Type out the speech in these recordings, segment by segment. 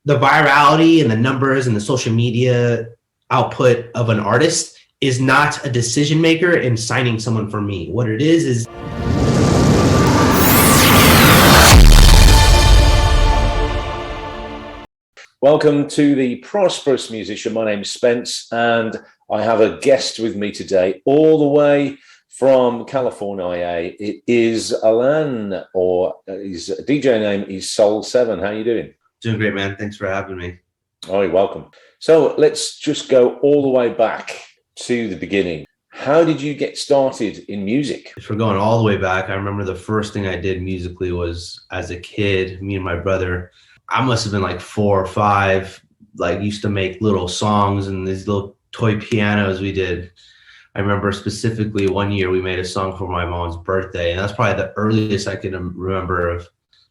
the virality and the numbers and the social media output of an artist is not a decision maker in signing someone for me. What it is welcome to the Prosperous Musician. My name is Spence, and I have a guest with me today, all the way from California. It is Alan, or his DJ name is Soul7. How are you doing? Doing great, man. Thanks for having me. Oh, you're welcome. So let's just go all the way back to the beginning. How did you get started in music? If we're going all the way back, I remember the first thing I did musically was, as a kid, me and my brother, I must have been like 4 or 5, like used to make little songs and these little toy pianos we did. I remember specifically one year we made a song for my mom's birthday, and that's probably the earliest I can remember of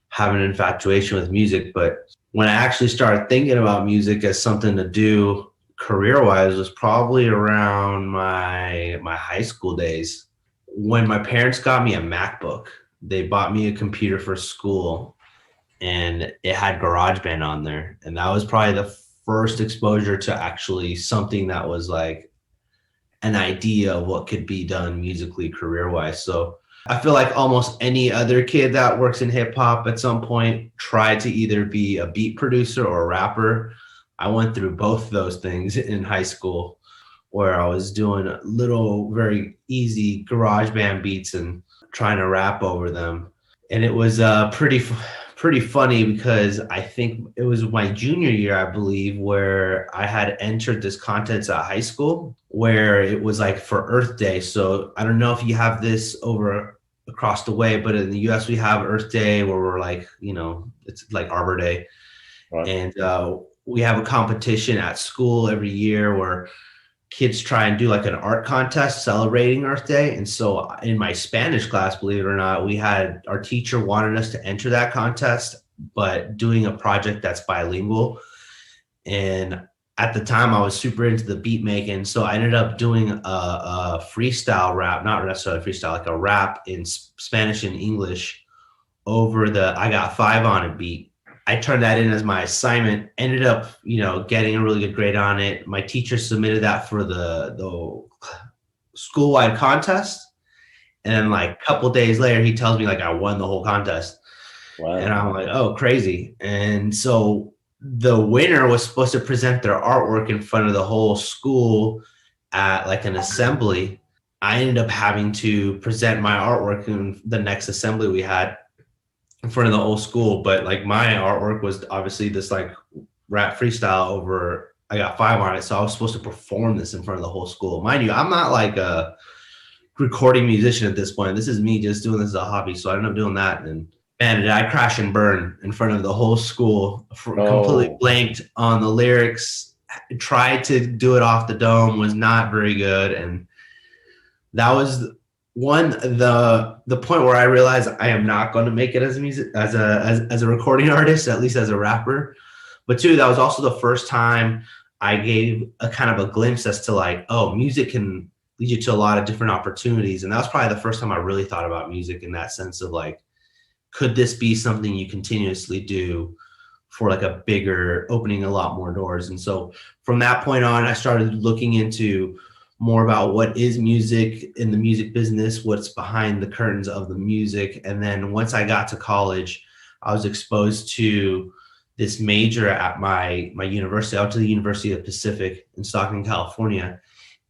having an infatuation with music. But when I actually started thinking about music as something to do career-wise was probably around my high school days. When my parents got me a MacBook, they bought me a computer for school, and it had GarageBand on there. And that was probably the first exposure to actually something that was like an idea of what could be done musically career-wise. So I feel like almost any other kid that works in hip hop at some point tried to either be a beat producer or a rapper. I went through both of those things in high school, where I was doing little, very easy GarageBand beats and trying to rap over them. And it was pretty funny, because I think it was my junior year, I believe, where I had entered this contest at high school where it was like for Earth Day. So I don't know if you have this over across the way, but in the US we have Earth Day, where we're like, it's like Arbor Day. Right. And we have a competition at school every year where kids try and do like an art contest celebrating Earth Day. And so in my Spanish class, believe it or not, we had, our teacher wanted us to enter that contest, but doing a project that's bilingual. And at the time I was super into the beat making. So I ended up doing a freestyle rap, not necessarily freestyle, like a rap in Spanish and English over the I Got 5 on It beat. I turned that in as my assignment, ended up, getting a really good grade on it. My teacher submitted that for the school-wide contest. And then like a couple days later, he tells me like I won the whole contest. Wow. And I'm like, oh, crazy. And so the winner was supposed to present their artwork in front of the whole school at like an assembly. I ended up having to present my artwork in the next assembly we had in front of the whole school. But like my artwork was obviously this like rap freestyle over I Got 5 on It. So I was supposed to perform this in front of the whole school. Mind you, I'm not like a recording musician at this point. This is me just doing this as a hobby. So I ended up doing that. And man, did I crash and burn in front of the whole school, completely blanked on the lyrics, tried to do it off the dome, was not very good. And that was the point where I realized I am not going to make it as a recording artist, at least as a rapper. But 2, that was also the first time I gave a kind of a glimpse as to like, oh, music can lead you to a lot of different opportunities. And that was probably the first time I really thought about music in that sense of like, could this be something you continuously do for like a bigger, opening a lot more doors? And so from that point on, I started looking into more about what is music in the music business, what's behind the curtains of the music. And then once I got to college, I was exposed to this major at my university. I went to the University of Pacific in Stockton, California.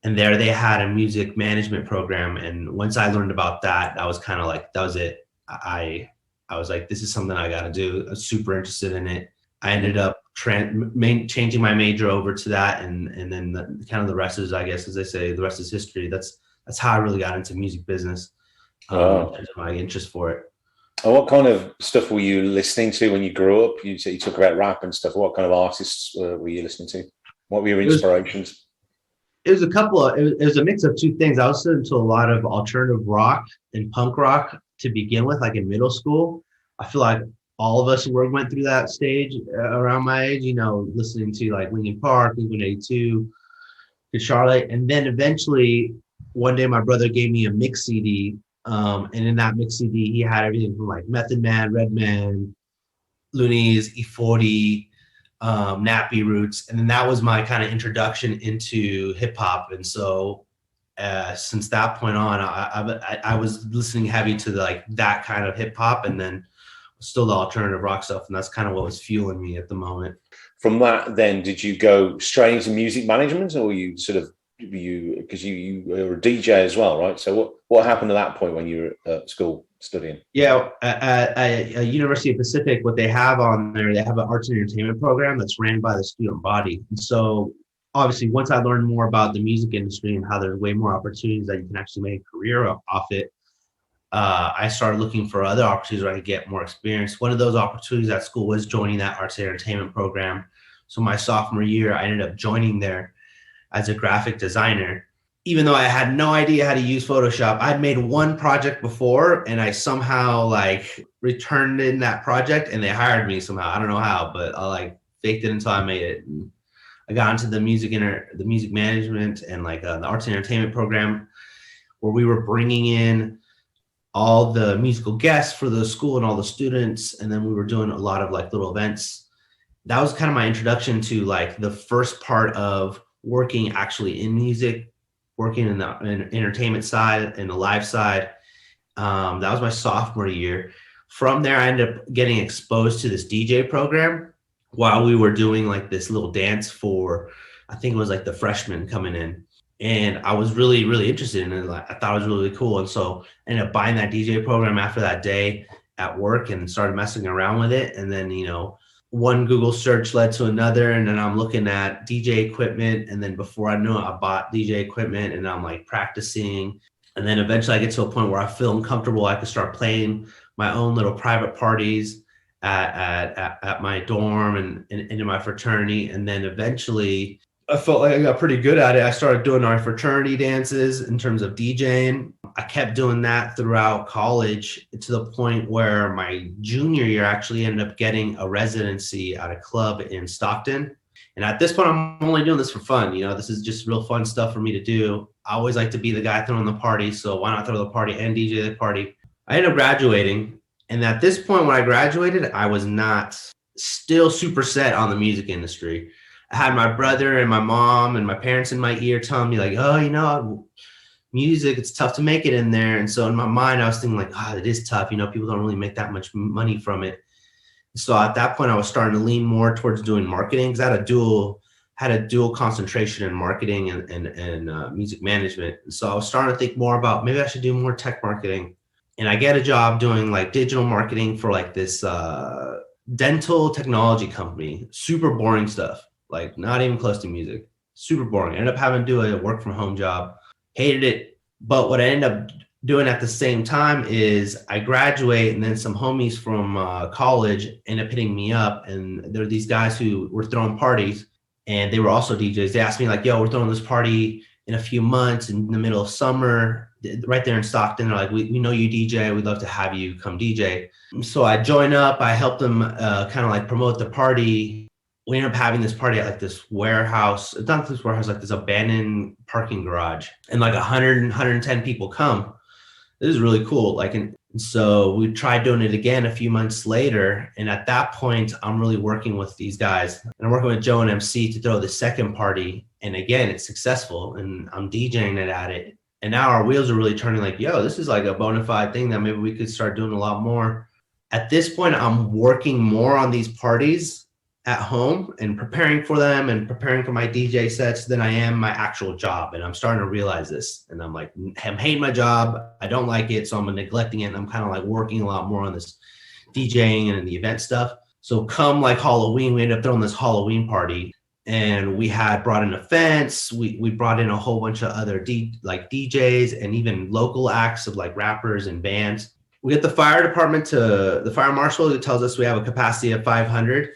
And there they had a music management program. And once I learned about that, I was kind of like, that was it. I was like, this is something I got to do. I was super interested in it. I ended up changing my major over to that, and then kind of the rest is, I guess, as they say, the rest is history. That's how I really got into music business. In terms of my interest for it. And what kind of stuff were you listening to when you grew up? You talk about rap and stuff. What kind of artists were you listening to? What were your inspirations? It was a mix of 2 things. I was listening to a lot of alternative rock and punk rock to begin with, like in middle school. I feel like all of us went through that stage around my age, listening to like Linkin Park, Blink-182, Good Charlotte. And then eventually one day my brother gave me a mix CD. And in that mix CD, he had everything from like Method Man, Redman, Loonies, E40, Nappy Roots. And then that was my kind of introduction into hip hop. And so since that point on, I was listening heavy to like that kind of hip hop, and then still the alternative rock stuff. And that's kind of what was fueling me at the moment. From that, then, did you go straight into music management, or you sort of because you were a DJ as well, right? So what happened at that point when you were at school studying? Yeah, at University of Pacific, what they have on there, they have an arts and entertainment program that's ran by the student body. And so obviously, once I learned more about the music industry and how there's way more opportunities that you can actually make a career off it, I started looking for other opportunities where I could get more experience. One of those opportunities at school was joining that arts and entertainment program. So my sophomore year, I ended up joining there as a graphic designer. Even though I had no idea how to use Photoshop, I'd made one project before and I somehow like returned in that project and they hired me somehow. I don't know how, but I like faked it until I made it. And I got into the music management and like the arts and entertainment program, where we were bringing in all the musical guests for the school and all the students. And then we were doing a lot of like little events. That was kind of my introduction to like the first part of working actually in music, working in the entertainment side and the live side. That was my sophomore year. From there, I ended up getting exposed to this DJ program while we were doing like this little dance for, I think it was like the freshmen coming in. And I was really, really interested in it. I thought it was really cool. And so I ended up buying that DJ program after that day at work and started messing around with it. And then, one Google search led to another. And then I'm looking at DJ equipment. And then before I knew it, I bought DJ equipment and I'm like practicing. And then eventually I get to a point where I feel comfortable. I could start playing my own little private parties at my dorm and in my fraternity. And then eventually I felt like I got pretty good at it. I started doing our fraternity dances in terms of DJing. I kept doing that throughout college to the point where my junior year actually ended up getting a residency at a club in Stockton. And at this point, I'm only doing this for fun. This is just real fun stuff for me to do. I always like to be the guy throwing the party. So why not throw the party and DJ the party? I ended up graduating. And at this point, when I graduated, I was not still super set on the music industry. I had my brother and my mom and my parents in my ear telling me like, oh, music, it's tough to make it in there. And so in my mind, I was thinking like, it is tough. People don't really make that much money from it. So at that point, I was starting to lean more towards doing marketing because I had a dual concentration in marketing and music management. And so I was starting to think more about maybe I should do more tech marketing. And I get a job doing like digital marketing for like this dental technology company. Super boring stuff. Like not even close to music, super boring. I ended up having to do a work from home job, hated it. But what I ended up doing at the same time is I graduate and then some homies from college end up hitting me up. And there are these guys who were throwing parties and they were also DJs. They asked me like, yo, we're throwing this party in a few months in the middle of summer, right there in Stockton. They're like, we know you DJ. We'd love to have you come DJ. So I join up. I help them kind of like promote the party. We ended up having this party at like this warehouse, not this warehouse, like this abandoned parking garage, and like 110 people come. This is really cool. And so we tried doing it again a few months later. And at that point, I'm really working with these guys and I'm working with Joe and MC to throw the second party. And again, it's successful and I'm DJing it at it. And now our wheels are really turning like, yo, this is like a bona fide thing that maybe we could start doing a lot more. At this point, I'm working more on these parties at home and preparing for them and preparing for my DJ sets than I am my actual job. And I'm starting to realize this. And I'm like, I'm hating my job. I don't like it. So I'm neglecting it. And I'm kind of like working a lot more on this DJing and the event stuff. So come like Halloween, we ended up throwing this Halloween party and we had brought in a fence. We brought in a whole bunch of other DJs and even local acts of like rappers and bands. We get the fire department the fire marshal who tells us we have a capacity of 500.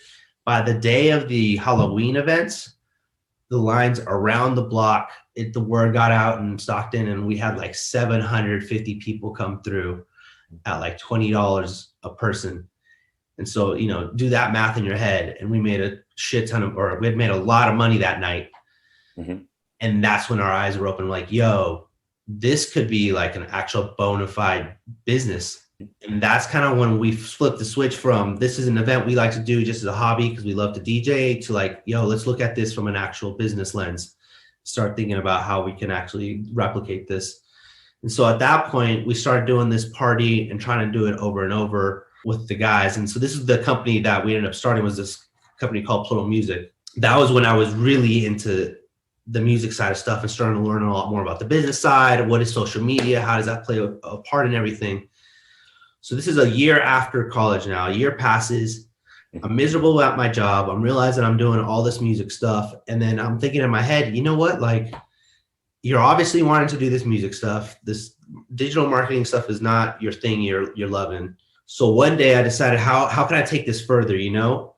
By the day of the Halloween events, the lines around the block, the word got out in Stockton and we had like 750 people come through at like $20 a person. And so, do that math in your head. And we made a shit ton we had made a lot of money that night. Mm-hmm. And that's when our eyes were open, like, yo, this could be like an actual bona fide business. And that's kind of when we flipped the switch from this is an event we like to do just as a hobby because we love to DJ to like, yo, let's look at this from an actual business lens. Start thinking about how we can actually replicate this. And so at that point, we started doing this party and trying to do it over and over with the guys. And so this is the company that we ended up starting, was this company called Plural Music. That was when I was really into the music side of stuff and starting to learn a lot more about the business side. What is social media? How does that play a part in everything? So this is a year after college now. A year passes. I'm miserable at my job. I'm realizing I'm doing all this music stuff. And then I'm thinking in my head, you know what? Like, you're obviously wanting to do this music stuff. This digital marketing stuff is not your thing you're loving. So one day I decided, how can I take this further? You know,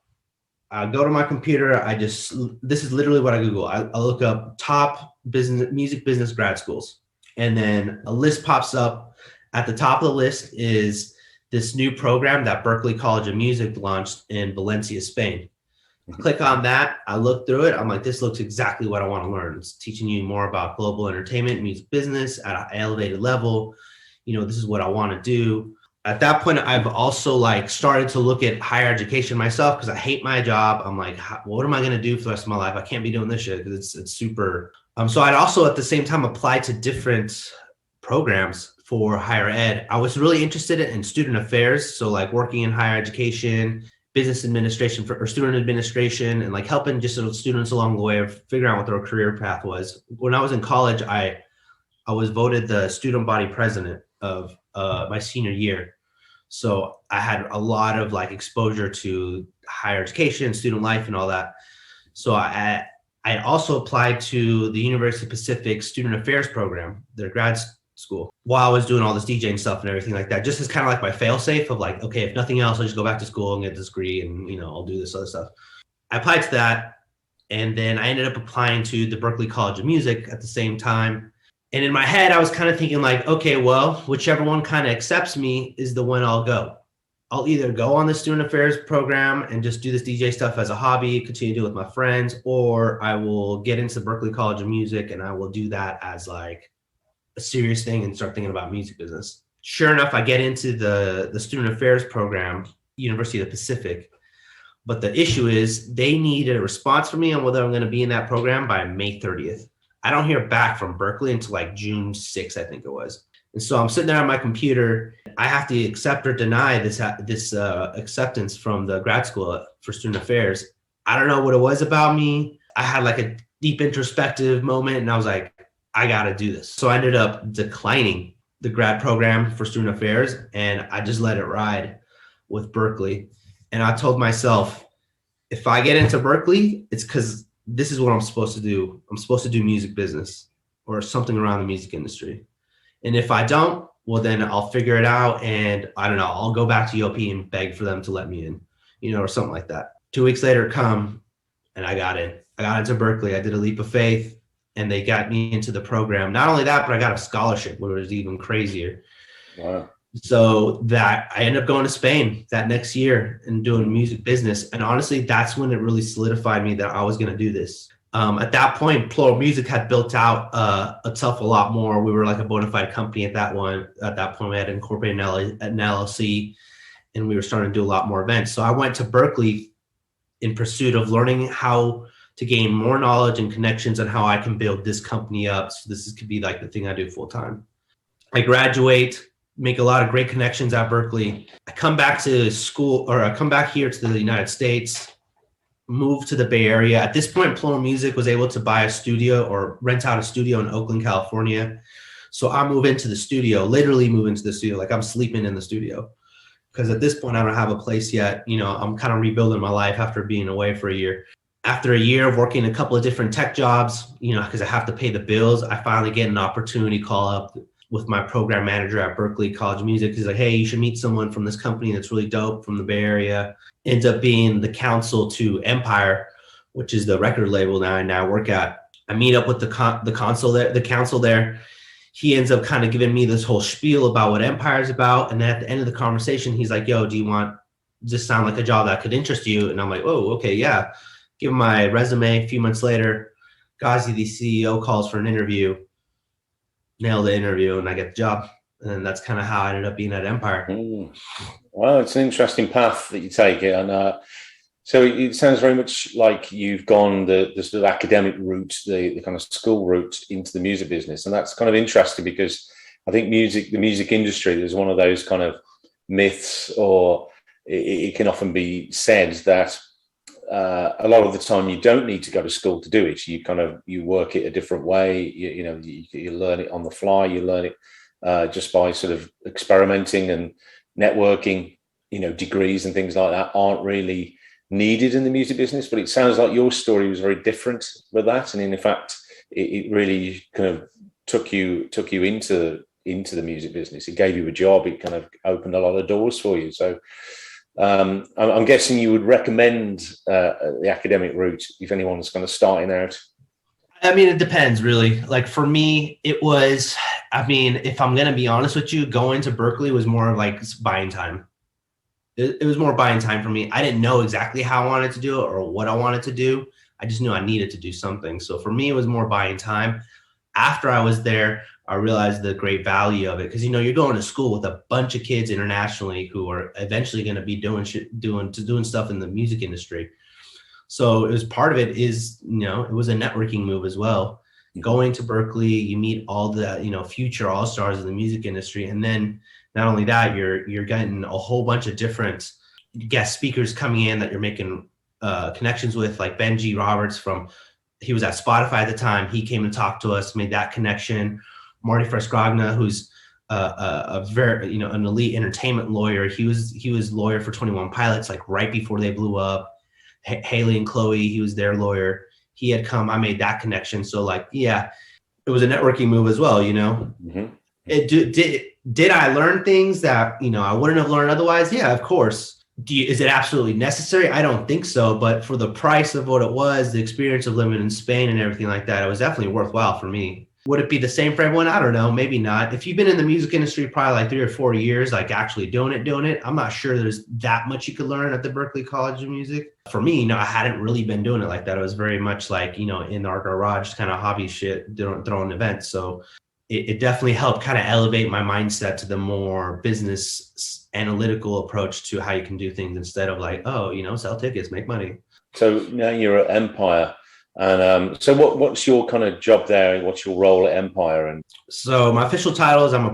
I go to my computer. This is literally what I Google. I look up top music business grad schools. And then a list pops up. At the top of the list is this new program that Berklee College of Music launched in Valencia, Spain. Click on that. I look through it. I'm like, this looks exactly what I want to learn. It's teaching you more about global entertainment, music business at an elevated level. You know, this is what I want to do. At that point, I've also like started to look at higher education myself because I hate my job. I'm like, what am I going to do for the rest of my life? I can't be doing this shit because it's super. So I'd also at the same time apply to different programs for higher ed. I was really interested in student affairs. So like working in higher education, business administration or student administration, and like helping just students along the way of figuring out what their career path was. When I was in college, I was voted the student body president of my senior year. So I had a lot of like exposure to higher education, student life and all that. So I also applied to the University of Pacific Student Affairs program, their grad school, while I was doing all this DJing stuff and everything like that, just as kind of like my fail safe of like, okay, if nothing else, I'll just go back to school and get this degree and, you know, I'll do this other stuff. I applied to that. And then I ended up applying to the Berklee College of Music at the same time. And in my head, I was kind of thinking like, okay, well, whichever one kind of accepts me is the one I'll go. I'll either go on the student affairs program and just do this DJ stuff as a hobby, continue to do it with my friends, or I will get into Berklee College of Music and I will do that as like a serious thing and start thinking about music business. Sure enough, I get into the student affairs program, University of the Pacific. But the issue is they need a response from me on whether I'm going to be in that program by May 30th. I don't hear back from Berklee until like June 6th, I think it was. And so I'm sitting there on my computer. I have to accept or deny this acceptance from the grad school for student affairs. I don't know what it was about me. I had like a deep introspective moment and I was like, I got to do this. So I ended up declining the grad program for student affairs and I just let it ride with Berklee. And I told myself, if I get into Berklee, it's because this is what I'm supposed to do. I'm supposed to do music business or something around the music industry. And if I don't, well, then I'll figure it out. And I don't know, I'll go back to UOP and beg for them to let me in, you know, or something like that. 2 weeks later come and I got in. I got into Berklee. I did a leap of faith and they got me into the program. Not only that, but I got a scholarship, which was even crazier. Wow. So that I ended up going to Spain that next year and doing music business. And honestly, that's when it really solidified me that I was going to do this. At that point, Plural Music had built out itself a lot more. We were like a bona fide company at that point. We had incorporated an LLC and we were starting to do a lot more events. So I went to Berklee in pursuit of learning how to gain more knowledge and connections on how I can build this company up. So this could be like the thing I do full time. I graduate, make a lot of great connections at Berklee. I come back to school, or I come back here to the United States, move to the Bay Area. At this point, Plural Music was able to buy a studio or rent out a studio in Oakland, California. So I move into the studio, literally move into the studio, like I'm sleeping in the studio. Because at this point, I don't have a place yet. You know, I'm kind of rebuilding my life after being away for a year. After a year of working a couple of different tech jobs, you know, because I have to pay the bills, I finally get an opportunity call up with my program manager at Berklee College of Music. He's like, hey, you should meet someone from this company that's really dope from the Bay Area. Ends up being the counsel to Empire, which is the record label that I now work at. I meet up with the counsel there. He ends up kind of giving me this whole spiel about what Empire is about. And then at the end of the conversation, he's like, yo, does this sound like a job that could interest you? And I'm like, oh, okay, yeah. Give him my resume. A few months later, Ghazi, the CEO, calls for an interview. Nailed the interview and I get the job. And that's kind of how I ended up being at Empire. Well, it's an interesting path that you take it. And so it sounds very much like you've gone the sort of academic route, the kind of school route into the music business. And that's kind of interesting because I think the music industry is one of those kind of myths, or it can often be said that a lot of the time you don't need to go to school to do it. You work it a different way. You learn it on the fly. You learn it just by sort of experimenting and networking. Degrees and things like that aren't really needed in the music business. But it sounds like your story was very different with that, and in fact, it really kind of took you into the music business. It gave you a job. It kind of opened a lot of doors for you. So I'm guessing you would recommend the academic route if anyone's kind of starting out. I mean, it depends really. Like for me, it was, I mean, if I'm going to be honest with you, going to Berklee was more like buying time. It was more buying time for me. I didn't know exactly how I wanted to do it or what I wanted to do. I just knew I needed to do something. So for me, it was more buying time. After I was there, I realized the great value of it, because you're going to school with a bunch of kids internationally who are eventually going to be doing stuff in the music industry. So it was part of it is it was a networking move as well. Going to Berklee, you meet all the future all stars in the music industry, and then not only that, you're getting a whole bunch of different guest speakers coming in that you're making connections with, like Benji Roberts he was at Spotify at the time. He came and talked to us, made that connection. Marty Frescagna, who's a very an elite entertainment lawyer. He was lawyer for 21 Pilots, like right before they blew up. Haley and Chloe, he was their lawyer. He had come. I made that connection. So like, yeah, it was a networking move as well. Mm-hmm. Did I learn things that I wouldn't have learned otherwise? Yeah, of course. Is it absolutely necessary? I don't think so. But for the price of what it was, the experience of living in Spain and everything like that, it was definitely worthwhile for me. Would it be the same for everyone? I don't know. Maybe not. If you've been in the music industry probably like 3 or 4 years, like actually doing it, I'm not sure there's that much you could learn at the Berklee College of Music. For me, I hadn't really been doing it like that. It was very much like, in our garage kind of hobby shit, throwing events. So it definitely helped kind of elevate my mindset to the more business analytical approach to how you can do things, instead of like, sell tickets, make money. So now you're at Empire. And so what's your kind of job there, and what's your role at Empire? And so my official title is I'm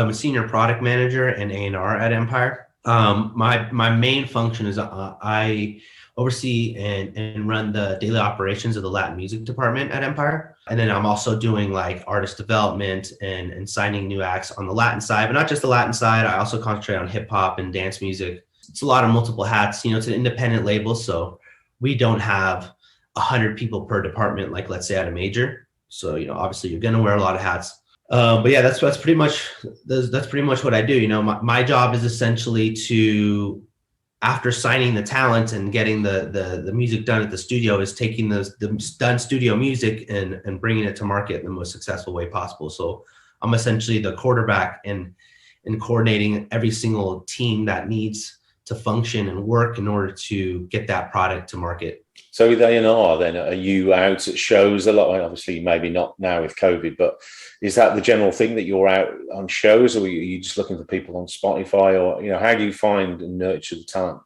a senior product manager and A&R at Empire. My main function is I oversee and run the daily operations of the Latin music department at Empire. And then I'm also doing like artist development and signing new acts on the Latin side, but not just the Latin side. I also concentrate on hip hop and dance music. It's a lot of multiple hats. It's an independent label, so we don't have 100 people per department, like let's say at a major. So obviously you're going to wear a lot of hats. But yeah, that's pretty much what I do. My job is essentially to, after signing the talent and getting the music done at the studio, is taking the done studio music and bringing it to market in the most successful way possible. So I'm essentially the quarterback and coordinating every single team that needs to function and work in order to get that product to market. So with A&R, then, are you out at shows a lot? Obviously, maybe not now with COVID, but is that the general thing, that you're out on shows, or are you just looking for people on Spotify, or how do you find and nurture the talent?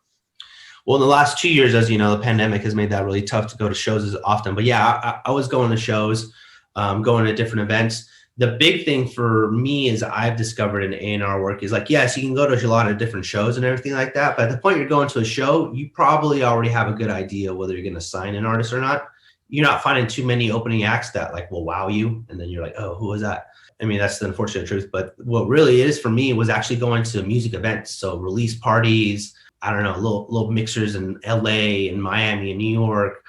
Well, in the last 2 years, as you know, the pandemic has made that really tough to go to shows as often. But yeah, I was going to shows, going to different events. The big thing for me is I've discovered in A&R work is like, yes, you can go to a lot of different shows and everything like that. But at the point you're going to a show, you probably already have a good idea whether you're going to sign an artist or not. You're not finding too many opening acts that like will wow you. And then you're like, oh, who was that? I mean, that's the unfortunate truth. But what really is for me was actually going to music events. So release parties, I don't know, little mixers in LA and Miami and New York.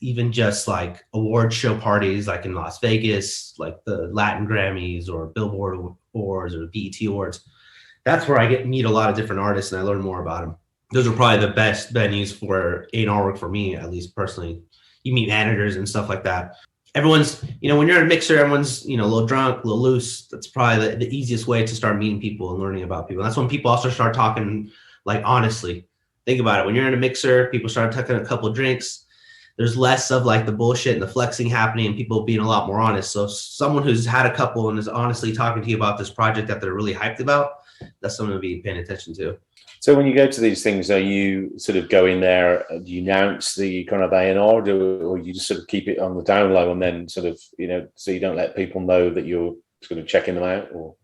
Even just like award show parties, like in Las Vegas, like the Latin Grammys or Billboard Awards or BET Awards. That's where I meet a lot of different artists and I learn more about them. Those are probably the best venues for A&R work for me, at least personally. You meet managers and stuff like that. Everyone's, when you're in a mixer, everyone's, a little drunk, a little loose. That's probably the easiest way to start meeting people and learning about people. And that's when people also start talking, like, honestly. Think about it. When you're in a mixer, people start taking a couple of drinks. there's less of like the bullshit and the flexing happening and people being a lot more honest. So someone who's had a couple and is honestly talking to you about this project that they're really hyped about, that's something to be paying attention to. So when you go to these things, are you sort of go in there, do you announce the kind of A&R, or you just sort of keep it on the down low and then sort of, so you don't let people know that you're sort of checking them out? Or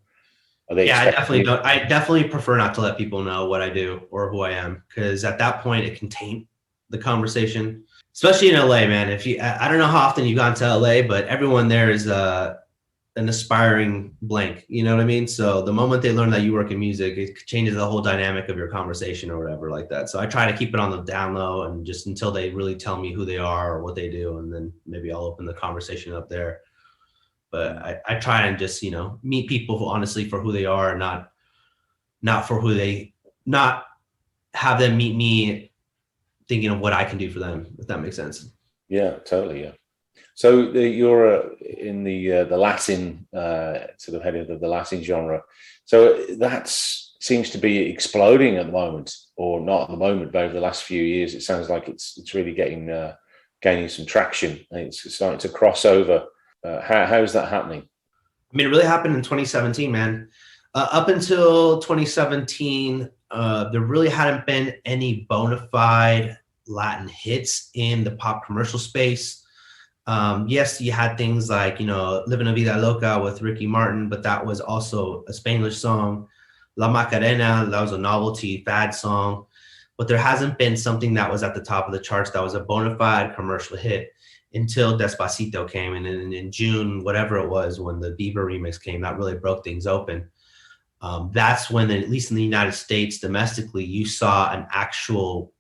are they? Yeah, I definitely don't. I definitely prefer not to let people know what I do or who I am, because at that point it can taint the conversation, especially in LA, man. I don't know how often you've gone to LA, but everyone there is an aspiring blank, you know what I mean? So the moment they learn that you work in music, it changes the whole dynamic of your conversation or whatever like that. So I try to keep it on the down low and just until they really tell me who they are or what they do. And then maybe I'll open the conversation up there. But I try and just, meet people honestly for who they are, not have them meet me thinking of what I can do for them, if that makes sense. Yeah, totally. Yeah. So you're in the Latin sort of head of the Latin genre. So that seems to be exploding at the moment, or not at the moment, but over the last few years, it sounds like it's really gaining some traction. And it's starting to cross over. How is that happening? I mean, it really happened in 2017, man. Up until 2017, there really hadn't been any bona fide Latin hits in the pop commercial space. Yes, you had things like, Living a Vida Loca with Ricky Martin, but that was also a Spanish song. La Macarena, that was a novelty fad song. But there hasn't been something that was at the top of the charts that was a bona fide commercial hit until Despacito came. And in June, whatever it was, when the Bieber remix came, that really broke things open. That's when, at least in the United States, domestically, you saw an actual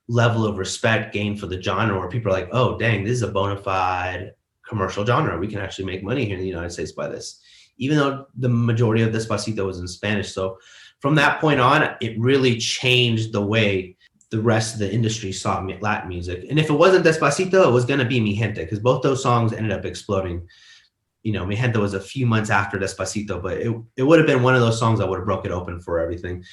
level of respect gained for the genre where people are like, oh, dang, this is a bona fide commercial genre. We can actually make money here in the United States by this, even though the majority of Despacito was in Spanish. So from that point on, it really changed the way the rest of the industry saw Latin music. And if it wasn't Despacito, it was going to be Mi Gente, because both those songs ended up exploding. Mi Gente was a few months after Despacito, but it would have been one of those songs that would have broke it open for everything.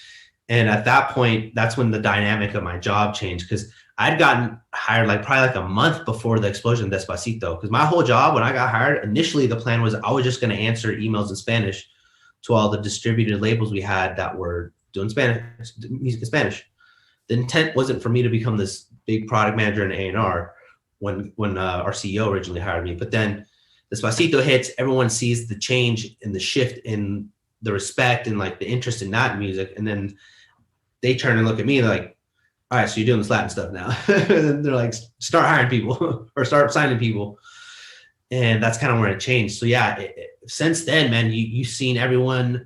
And at that point, that's when the dynamic of my job changed, because I'd gotten hired probably a month before the explosion of Despacito. Because my whole job when I got hired, initially the plan was I was just going to answer emails in Spanish to all the distributed labels we had that were doing music in Spanish. The intent wasn't for me to become this big product manager in A&R when our CEO originally hired me. But then Despacito hits, everyone sees the change and the shift in the respect and the interest in Latin music. And then they turn and look at me and they're like, all right, so you're doing this Latin stuff now. And they're like, start hiring people or start signing people. And that's kind of where it changed. So yeah, since then, man, you've seen everyone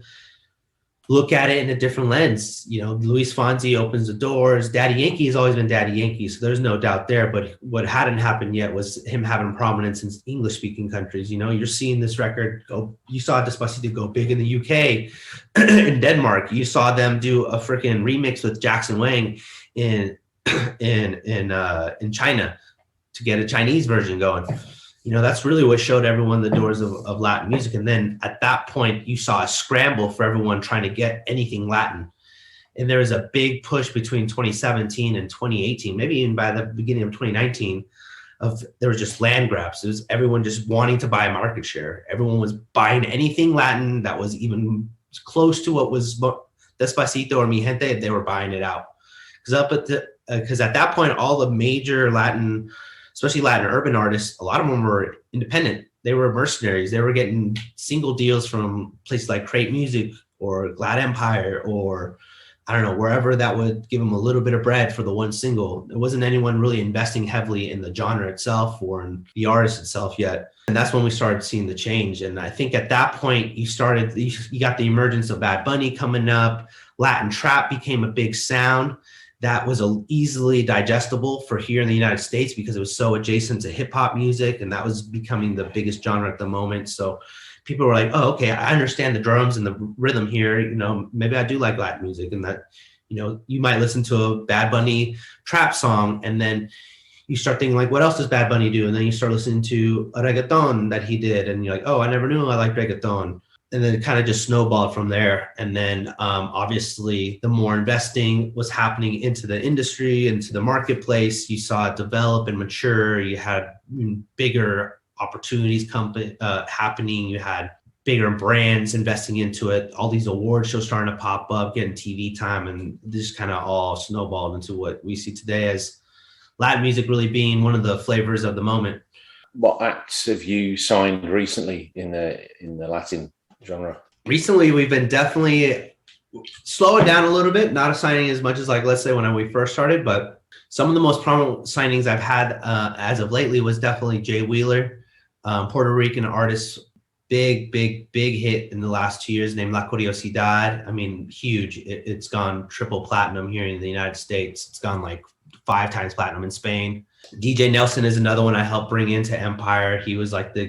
look at it in a different lens. Luis Fonsi opens the doors. Daddy Yankee has always been Daddy Yankee, so there's no doubt there. But what hadn't happened yet was him having prominence in English-speaking countries. You're seeing this record go. You saw Despacito go big in the UK, in Denmark. You saw them do a freaking remix with Jackson Wang in China to get a Chinese version going. That's really what showed everyone the doors of Latin music. And then at that point, you saw a scramble for everyone trying to get anything Latin. And there was a big push between 2017 and 2018, maybe even by the beginning of 2019, there was just land grabs. It was everyone just wanting to buy market share. Everyone was buying anything Latin that was even close to what was Despacito or Mi Gente. They were buying it out. Because at that point, all the major Latin, especially Latin urban artists, a lot of them were independent. They were mercenaries. They were getting single deals from places like Crate Music or Glad Empire or, I don't know, wherever that would give them a little bit of bread for the one single. There wasn't anyone really investing heavily in the genre itself or in the artist itself yet. And that's when we started seeing the change. And I think at that point, you got the emergence of Bad Bunny coming up. Latin trap became a big sound that was easily digestible for here in the United States because it was so adjacent to hip hop music, and that was becoming the biggest genre at the moment. So people were like, oh, okay, I understand the drums and the rhythm here. Maybe I do like Latin music. And that, you might listen to a Bad Bunny trap song and then you start thinking what else does Bad Bunny do? And then you start listening to a reggaeton that he did. And you're like, oh, I never knew I liked reggaeton. and then it kind of just snowballed from there. And then obviously the more investing was happening into the industry, into the marketplace, you saw it develop and mature. You had bigger opportunities happening. You had bigger brands investing into it. All these award shows starting to pop up, getting TV time, and this kind of all snowballed into what we see today as Latin music really being one of the flavors of the moment. What acts have you signed recently in the Latin genre? Recently, we've been definitely slowing down a little bit, not signing as much as, like, let's say when we first started, but some of the most prominent signings I've had as of lately was definitely Jay Wheeler, Puerto Rican artist, big hit in the last 2 years, named La Curiosidad. I mean, huge. It's gone triple platinum here in the United States. It's gone like 5 times platinum in Spain. DJ Nelson is another one I helped bring into Empire. He's like the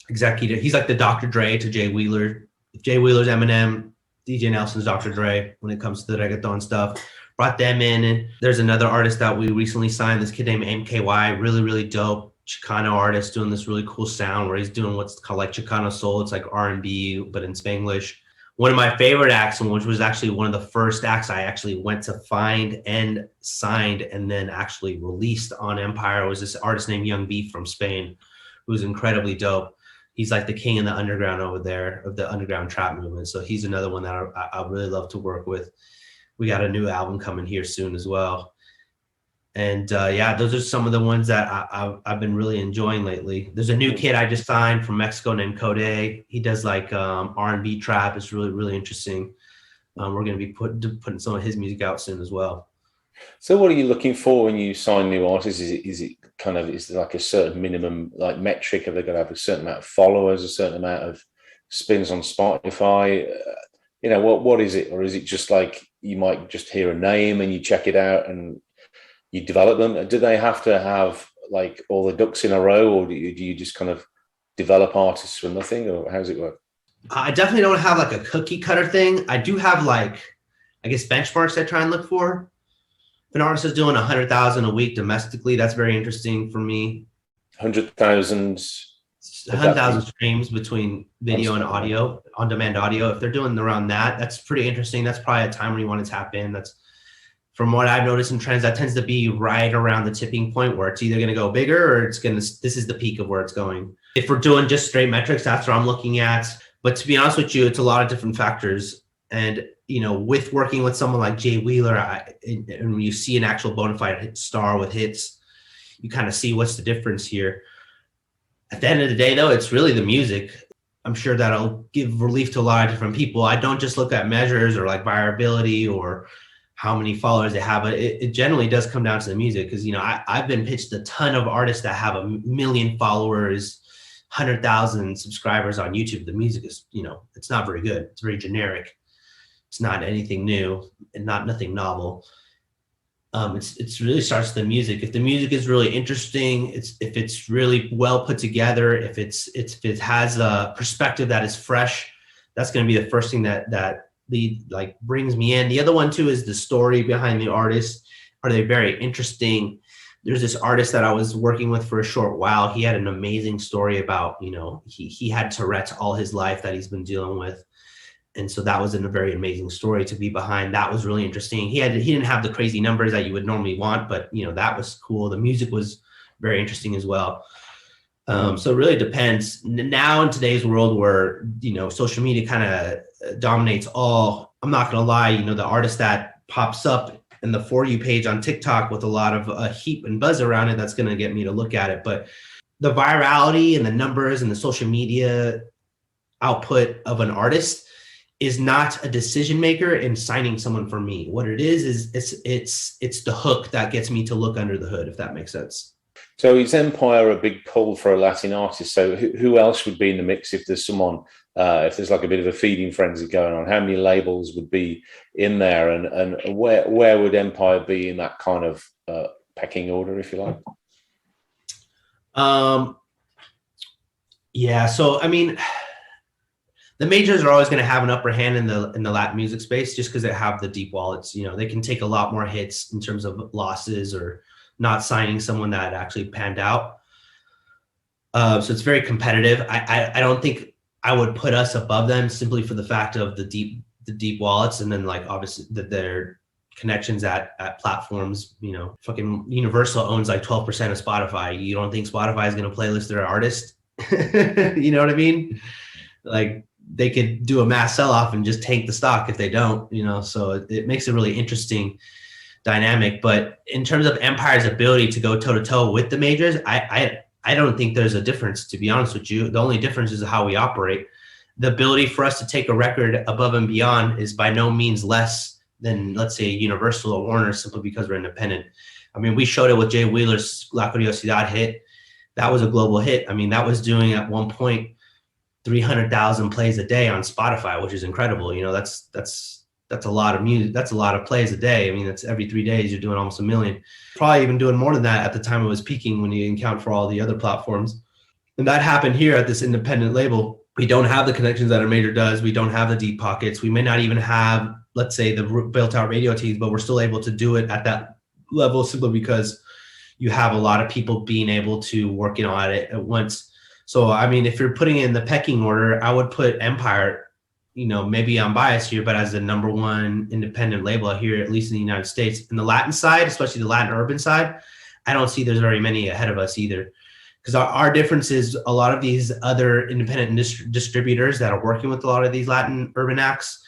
executive. He's like the Dr. Dre to Jay Wheeler. Jay Wheeler's Eminem, DJ Nelson's Dr. Dre when it comes to the reggaeton stuff. Brought them in. And there's another artist that we recently signed, this kid named MKY, really dope Chicano artist doing this really cool sound where he's doing what's called like Chicano soul. It's like R&B, but in Spanglish. One of my favorite acts, which was actually one of the first acts I actually went to find and signed and then actually released on Empire, was this artist named Young Beef from Spain, who's incredibly dope. He's like the king in the underground over there, of the underground trap movement. So he's another one that I really love to work with. We got a new album coming here soon as well. And yeah, those are some of the ones that I've been really enjoying lately. There's a new kid I just signed from Mexico named Code. He does like R&B trap. It's really interesting. We're going to be putting some of his music out soon as well. So what are you looking for when you sign new artists? Is there like a certain minimum like metric? Have they got to have a certain amount of followers, a certain amount of spins on Spotify? What is it? Or is it just like you might just hear a name and you check it out and you develop them? Do they have to have like all the ducks in a row, or do you just kind of develop artists from nothing, or how does it work? I definitely don't have like a cookie cutter thing. I do have like, I guess, benchmarks I try and look for. If an artist is doing 100,000 a week domestically, that's very interesting for me. 100,000 streams between video and audio, on-demand audio. If they're doing around that, that's pretty interesting. That's probably a time when you want to tap in. That's, from what I've noticed in trends, that tends to be right around the tipping point where it's either going to go bigger or this is the peak of where it's going. If we're doing just straight metrics, that's what I'm looking at. But to be honest with you, it's a lot of different factors. And, with working with someone like Jay Wheeler, and when you see an actual bona fide star with hits, you kind of see what's the difference here. At the end of the day, though, it's really the music. I'm sure that'll give relief to a lot of different people. I don't just look at measures or like viability or how many followers they have, but it generally does come down to the music. Because, I've been pitched a ton of artists that have 1 million followers, 100,000 subscribers on YouTube. The music is, it's not very good. It's very generic. It's not anything new and nothing novel. It's really starts with the music. If the music is really interesting, if it's really well put together, if it has a perspective that is fresh, that's going to be the first thing that brings me in. The other one too is the story behind the artist. Are they very interesting? There's this artist that I was working with for a short while. He had an amazing story about, he had Tourette's all his life that he's been dealing with. And so that was a very amazing story to be behind. That was really interesting. He didn't have the crazy numbers that you would normally want, but that was cool. The music was very interesting as well. So it really depends. Now in today's world where, social media kind of dominates all, I'm not going to lie, the artist that pops up in the For You page on TikTok with a lot of heat and buzz around it, that's going to get me to look at it. But the virality and the numbers and the social media output of an artist is not a decision maker in signing someone for me. What it is it's the hook that gets me to look under the hood, if that makes sense. So is Empire a big pull for a Latin artist? So who else would be in the mix if there's someone, if there's like a bit of a feeding frenzy going on? How many labels would be in there, and where would Empire be in that kind of pecking order, if you like? Yeah. So I mean, the majors are always going to have an upper hand in the Latin music space just because they have the deep wallets. They can take a lot more hits in terms of losses or not signing someone that actually panned out. So it's very competitive. I don't think I would put us above them simply for the fact of the deep wallets, and then like obviously their connections at platforms. You know, fucking Universal owns like 12% of Spotify. You don't think Spotify is going to playlist their artist? You know what I mean? Like they could do a mass sell-off and just tank the stock if they don't, you know. So it makes a really interesting dynamic. But in terms of Empire's ability to go toe-to-toe with the majors, I don't think there's a difference, to be honest with you. The only difference is how we operate. The ability for us to take a record above and beyond is by no means less than, let's say, Universal or Warner, simply because we're independent. I mean, we showed it with Jay Wheeler's La Curiosidad hit. That was a global hit. I mean, that was doing at one point 300,000 plays a day on Spotify, which is incredible. You know, that's a lot of music. That's a lot of plays a day. I mean, that's every 3 days you're doing almost 1 million. Probably even doing more than that at the time it was peaking when you account for all the other platforms. And that happened here at this independent label. We don't have the connections that a major does. We don't have the deep pockets. We may not even have, let's say, the built out radio teams, but we're still able to do it at that level simply because you have a lot of people being able to work on it at once. So, I mean, if you're putting it in the pecking order, I would put Empire, you know, maybe I'm biased here, but as the number one independent label here, at least in the United States. In the Latin side, especially the Latin urban side, I don't see there's very many ahead of us either. Because our difference is a lot of these other independent distributors that are working with a lot of these Latin urban acts,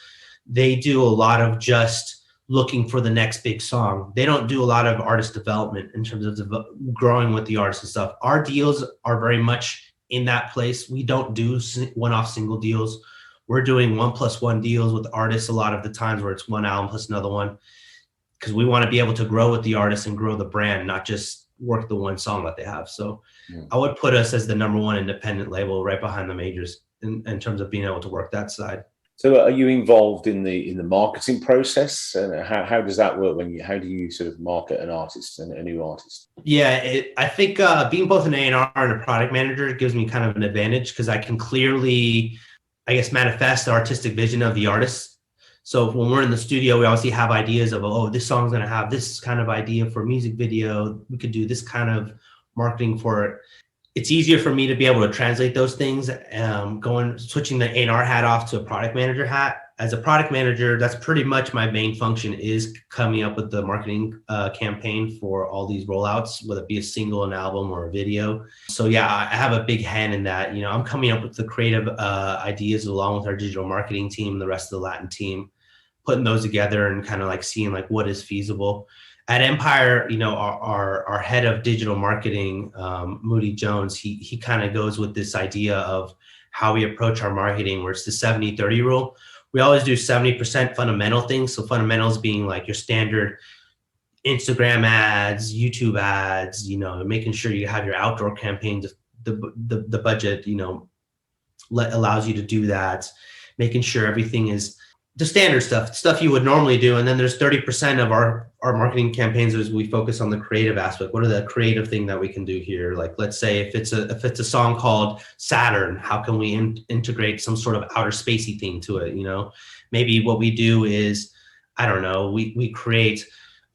they do a lot of just looking for the next big song. They don't do a lot of artist development in terms of growing with the artists and stuff. Our deals are very much in that place. We don't do one-off single deals. We're doing 1+1 deals with artists a lot of the times where it's one album plus another one, because we want to be able to grow with the artist and grow the brand, not just work the one song that they have. So I would put us as the number one independent label right behind the majors in terms of being able to work that side. So are you involved in the marketing process, and how does that work how do you sort of market an artist and a new artist? Yeah, I think being both an A&R and a product manager gives me kind of an advantage, because I can clearly, I guess, manifest the artistic vision of the artist. So when we're in the studio, we obviously have ideas of, oh, this song's going to have this kind of idea for a music video. We could do this kind of marketing for it. It's easier for me to be able to translate those things, switching the A&R hat off to a product manager hat. As a product manager, that's pretty much my main function, is coming up with the marketing campaign for all these rollouts, whether it be a single, an album, or a video. So yeah, I have a big hand in that. You know, I'm coming up with the creative ideas along with our digital marketing team, the rest of the Latin team, putting those together and kind of like seeing like what is feasible. At Empire, you know, our head of digital marketing, Moody Jones, he kind of goes with this idea of how we approach our marketing, where it's the 70-30 rule. We always do 70% fundamental things. So fundamentals being like your standard Instagram ads, YouTube ads, you know, making sure you have your outdoor campaigns, the budget, you know, allows you to do that, making sure everything is the standard stuff you would normally do. And then there's 30% of our marketing campaigns is we focus on the creative aspect. What are the creative thing that we can do here? Like, let's say if it's a song called Saturn, how can we integrate some sort of outer spacey thing to it? You know, maybe what we do is, I don't know, we create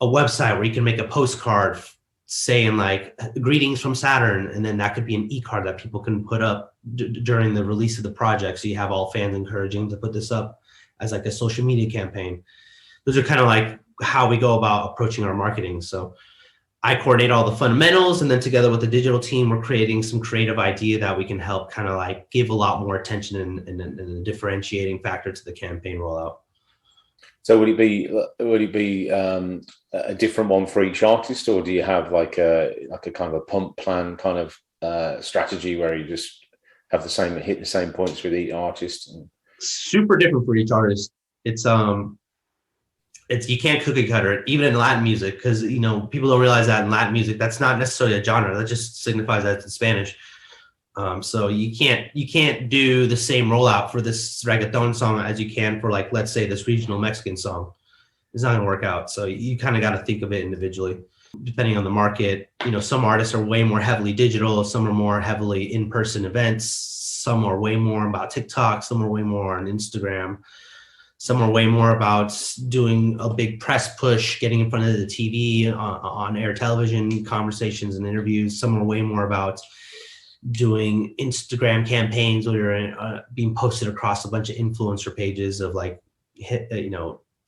a website where you can make a postcard saying like greetings from Saturn, and then that could be an e-card that people can put up during the release of the project. So you have all fans encouraging to put this up as like a social media campaign. Those are kind of like how we go about approaching our marketing. So I coordinate all the fundamentals, and then together with the digital team, we're creating some creative idea that we can help kind of like give a lot more attention and a differentiating factor to the campaign rollout. So would it be a different one for each artist, or do you have like a kind of a pump plan kind of strategy where you just have hit the same points with each artist? Super different for each artist. It's you can't cookie cutter it, even in Latin music, because you know people don't realize that in Latin music that's not necessarily a genre. That just signifies that it's in Spanish. So you can't do the same rollout for this reggaeton song as you can for, like, let's say this regional Mexican song. It's not gonna work out. So you kind of got to think of it individually, depending on the market. You know, some artists are way more heavily digital, some are more heavily in-person events. Some are way more about TikTok, some are way more on Instagram, some are way more about doing a big press push, getting in front of the TV, on air television, conversations and interviews. Some are way more about doing Instagram campaigns where you're being posted across a bunch of influencer pages of like,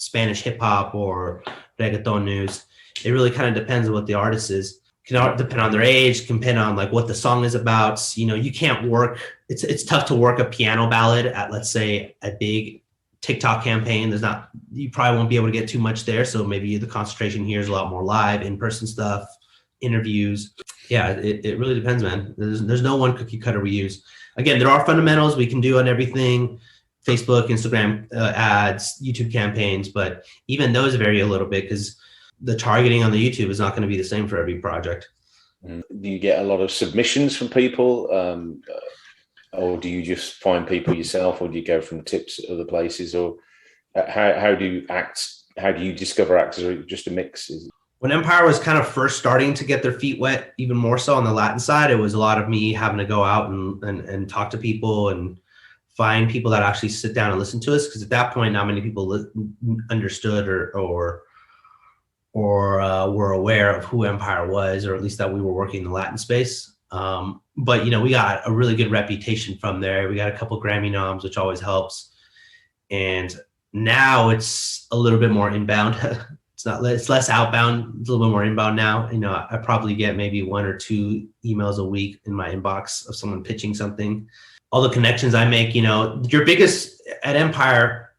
Spanish hip hop or reggaeton news. It really kind of depends on what the artist is. Can depend on their age, can depend on like what the song is about. You can't work. It's tough to work a piano ballad at, let's say, a big TikTok campaign. You probably won't be able to get too much there. So maybe the concentration here is a lot more live, in-person stuff, interviews. Yeah, it really depends, man. There's no one cookie cutter we use. Again, there are fundamentals we can do on everything. Facebook, Instagram ads, YouTube campaigns, but even those vary a little bit because the targeting on the YouTube is not going to be the same for every project. Do you get a lot of submissions from people, or do you just find people yourself, or do you go from tips at other places, or how do you discover actors, or just a mix? When Empire was kind of first starting to get their feet wet, even more so on the Latin side, it was a lot of me having to go out and talk to people and find people that actually sit down and listen to us, because at that point, not many people understood or were aware of who Empire was, or at least that we were working in the Latin space. But we got a really good reputation from there. We got a couple Grammy noms, which always helps. And now it's a little bit more inbound. It's less outbound. It's a little bit more inbound now. I probably get maybe 1 or 2 emails a week in my inbox of someone pitching something. All the connections I make, your biggest at Empire,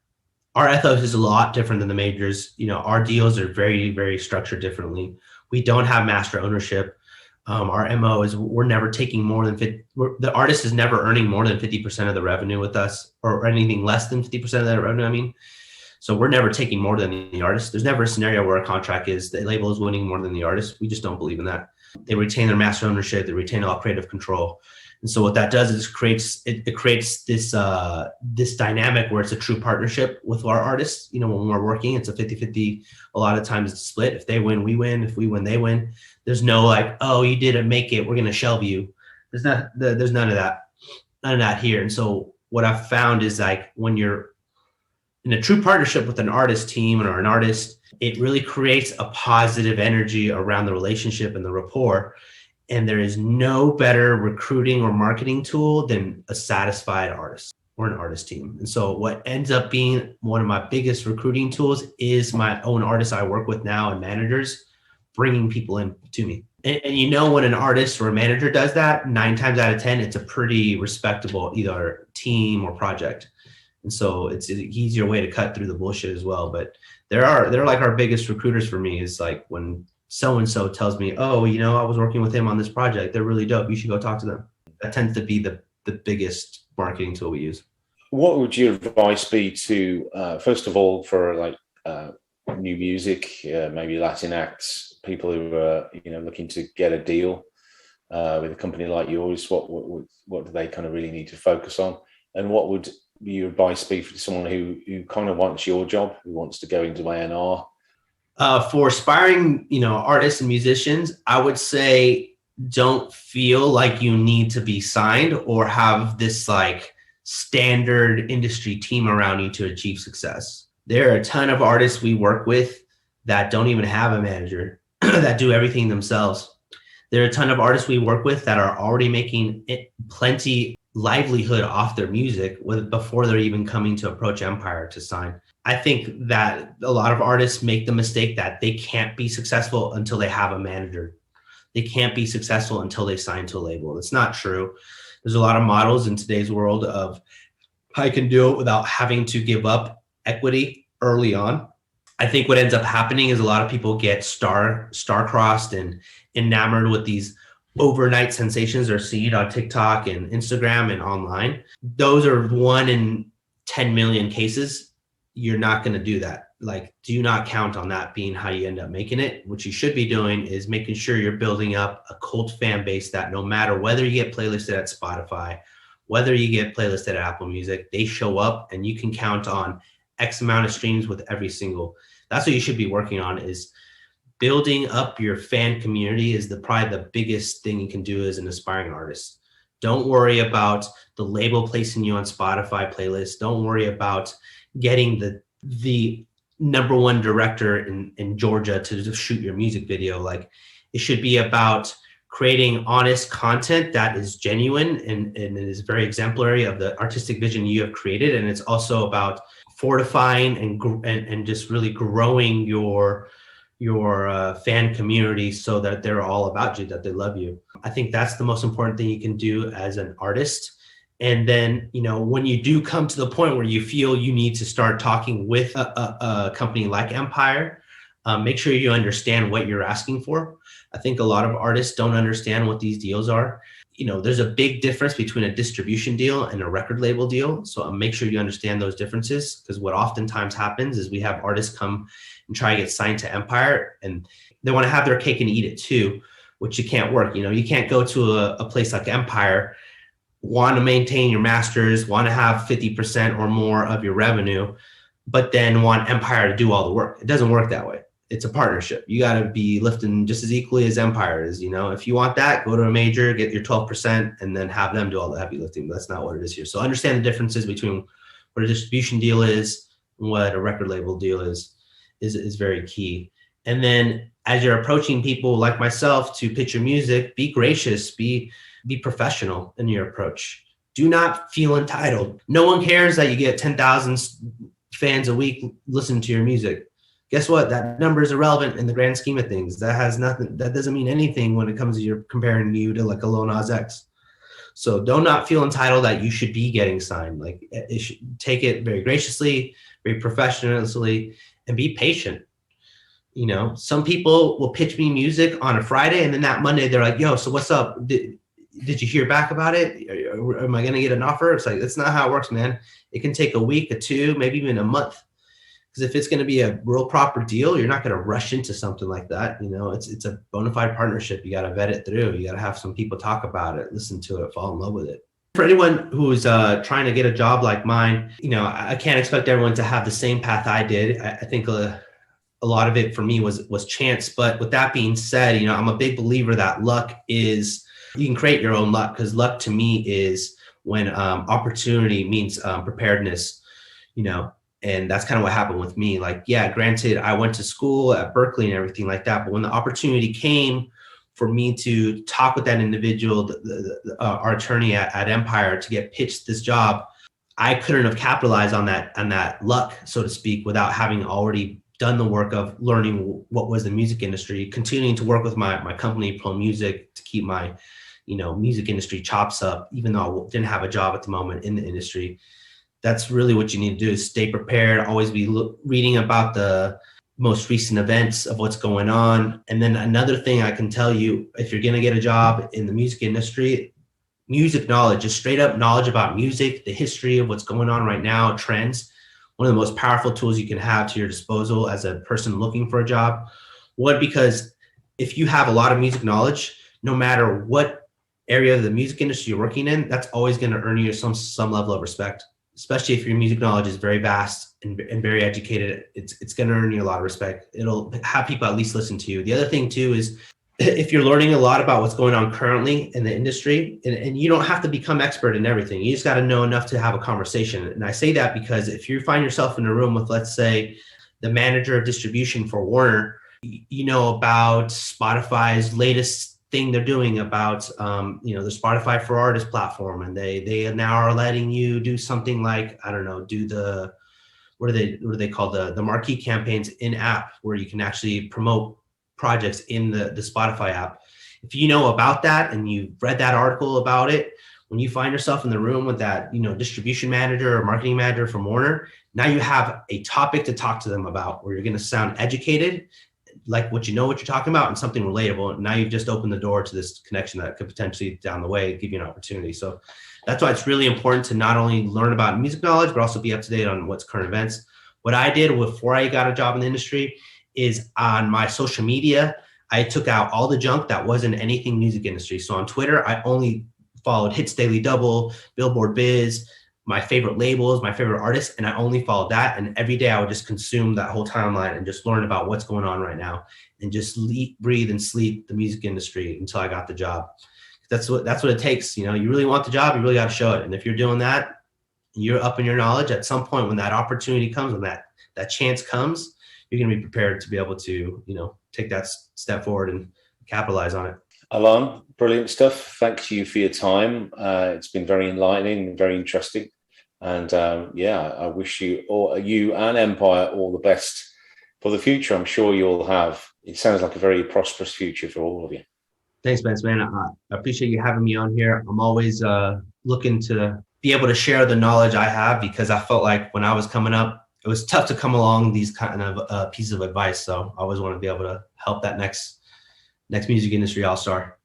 our ethos is a lot different than the majors. Our deals are very, very structured differently. We don't have master ownership. Our MO is we're never taking more than the artist is never earning more than 50% of the revenue with us, or anything less than 50% of that revenue. So we're never taking more than the artist. There's never a scenario where a contract is the label is winning more than the artist. We just don't believe in that. They retain their master ownership. They retain all creative control. And so what that does is it creates this dynamic where it's a true partnership with our artists. When we're working, it's a 50-50. A lot of times it's split. If they win, we win. If we win, they win. There's no like, oh, you didn't make it, we're going to shelve you. There's none of that. None of that here. And so what I've found is like when you're in a true partnership with an artist team or an artist, it really creates a positive energy around the relationship and the rapport. And there is no better recruiting or marketing tool than a satisfied artist or an artist team. And so what ends up being one of my biggest recruiting tools is my own artists I work with now and managers bringing people in to me. And when an artist or a manager does that, 9 times out of 10, it's a pretty respectable either team or project. And so it's an easier way to cut through the bullshit as well. But they're like our biggest recruiters for me is like when so-and-so tells me, oh, I was working with him on this project. They're really dope. You should go talk to them. That tends to be the biggest marketing tool we use. What would your advice be to, first of all, for like new music, maybe Latin acts, people who are, looking to get a deal with a company like yours? What do they kind of really need to focus on? And what would your advice be for someone who kind of wants your job, who wants to go into A&R? For aspiring, artists and musicians, I would say don't feel like you need to be signed or have this like standard industry team around you to achieve success. There are a ton of artists we work with that don't even have a manager, that do everything themselves. There are a ton of artists we work with that are already making plenty livelihood off their music before they're even coming to approach Empire to sign. I think that a lot of artists make the mistake that they can't be successful until they have a manager. They can't be successful until they sign to a label. It's not true. There's a lot of models in today's world of I can do it without having to give up equity early on. I think what ends up happening is a lot of people get star-crossed and enamored with these overnight sensations they're seeing on TikTok and Instagram and online. Those are 1 in 10 million cases. You're not going to do that. Like, do not count on that being how you end up making it. What you should be doing is making sure you're building up a cult fan base that no matter whether you get playlisted at Spotify, whether you get playlisted at Apple Music, they show up and you can count on X amount of streams with every single. That's what you should be working on, is building up your fan community is probably the biggest thing you can do as an aspiring artist. Don't worry about the label placing you on Spotify playlists. Don't worry about getting the number 1 director in Georgia to shoot your music video. Like, it should be about creating honest content that is genuine and is very exemplary of the artistic vision you have created. And it's also about fortifying and just really growing your fan community so that they're all about you, that they love you. I think that's the most important thing you can do as an artist. And then, when you do come to the point where you feel you need to start talking with a company like Empire, make sure you understand what you're asking for. I think a lot of artists don't understand what these deals are. There's a big difference between a distribution deal and a record label deal. So make sure you understand those differences, because what oftentimes happens is we have artists come and try to get signed to Empire, and they want to have their cake and eat it too, which you can't work. You can't go to a place like Empire, want to maintain your masters, want to have 50% or more of your revenue, but then want Empire to do all the work. It doesn't work that way. It's a partnership. You got to be lifting just as equally as Empire is. If you want that, go to a major, get your 12%, and then have them do all the heavy lifting. But that's not what it is here. So understand the differences between what a distribution deal is and what a record label deal is very key. And then as you're approaching people like myself to pitch your music, be gracious, be professional in your approach. Do not feel entitled. No one cares that you get 10,000 fans a week listening to your music. Guess what? That number is irrelevant in the grand scheme of things. That doesn't mean anything when it comes to you're comparing you to like a Lil Nas X. So do not feel entitled that you should be getting signed. Like, take it very graciously, very professionally, and be patient. Some people will pitch me music on a Friday, and then that Monday they're like, "Yo, so what's up? Did you hear back about it? Am I going to get an offer?" It's like, that's not how it works, man. It can take a week, 2, maybe even a month. Because if it's going to be a real proper deal, you're not going to rush into something like that. It's a bona fide partnership. You got to vet it through. You got to have some people talk about it, listen to it, fall in love with it. For anyone who's trying to get a job like mine, I can't expect everyone to have the same path I did. I think a lot of it for me was chance. But with that being said, I'm a big believer that luck is, you can create your own luck, because luck to me is when opportunity means preparedness, and that's kind of what happened with me. Like, yeah, granted, I went to school at Berklee and everything like that, but when the opportunity came for me to talk with that individual, our attorney at Empire, to get pitched this job, I couldn't have capitalized on that luck, so to speak, without having already done the work of learning what was the music industry, continuing to work with my company, Plural Music, to keep my, music industry chops up, even though I didn't have a job at the moment in the industry. That's really what you need to do, is stay prepared, always be reading about the most recent events of what's going on. And then another thing I can tell you, if you're going to get a job in the music industry, music knowledge, just straight up knowledge about music, the history of what's going on right now, trends, one of the most powerful tools you can have to your disposal as a person looking for a job. One, because if you have a lot of music knowledge, no matter what area of the music industry you're working in, that's always going to earn you some level of respect. Especially if your music knowledge is very vast and very educated, it's going to earn you a lot of respect. It'll have people at least listen to you. The other thing too is, if you're learning a lot about what's going on currently in the industry, and you don't have to become expert in everything, you just got to know enough to have a conversation. And I say that because if you find yourself in a room with, let's say, the manager of distribution for Warner, about Spotify's latest thing they're doing about, the Spotify for Artists platform. And they now are letting you do something like, I don't know, do the, what do they call the marquee campaigns in app, where you can actually promote projects in the Spotify app. If you know about that and you've read that article about it, when you find yourself in the room with that, distribution manager or marketing manager from Warner, now you have a topic to talk to them about, where you're going to sound educated, like what you're talking about, and something relatable. And now you've just opened the door to this connection that could potentially down the way give you an opportunity. So that's why it's really important to not only learn about music knowledge, but also be up to date on what's current events. What I did before I got a job in the industry is, on my social media, I took out all the junk that wasn't anything music industry. So on Twitter, I only followed Hits Daily Double, Billboard Biz, my favorite labels, my favorite artists, and I only followed that. And every day I would just consume that whole timeline and just learn about what's going on right now, and just eat, breathe, and sleep the music industry until I got the job. That's what it takes. You really want the job, you really got to show it. And if you're doing that, you're up in your knowledge. At some point when that opportunity comes, when that chance comes, you're going to be prepared to be able to, take that step forward and capitalize on it. Alan, brilliant stuff. Thank you for your time. It's been very enlightening and very interesting. And I wish you and Empire all the best for the future. I'm sure you'll have. It sounds like a very prosperous future for all of you. Thanks, Spence, man. I appreciate you having me on here. I'm always looking to be able to share the knowledge I have, because I felt like when I was coming up, it was tough to come along these kind of pieces of advice. So I always want to be able to help that next music industry all-star.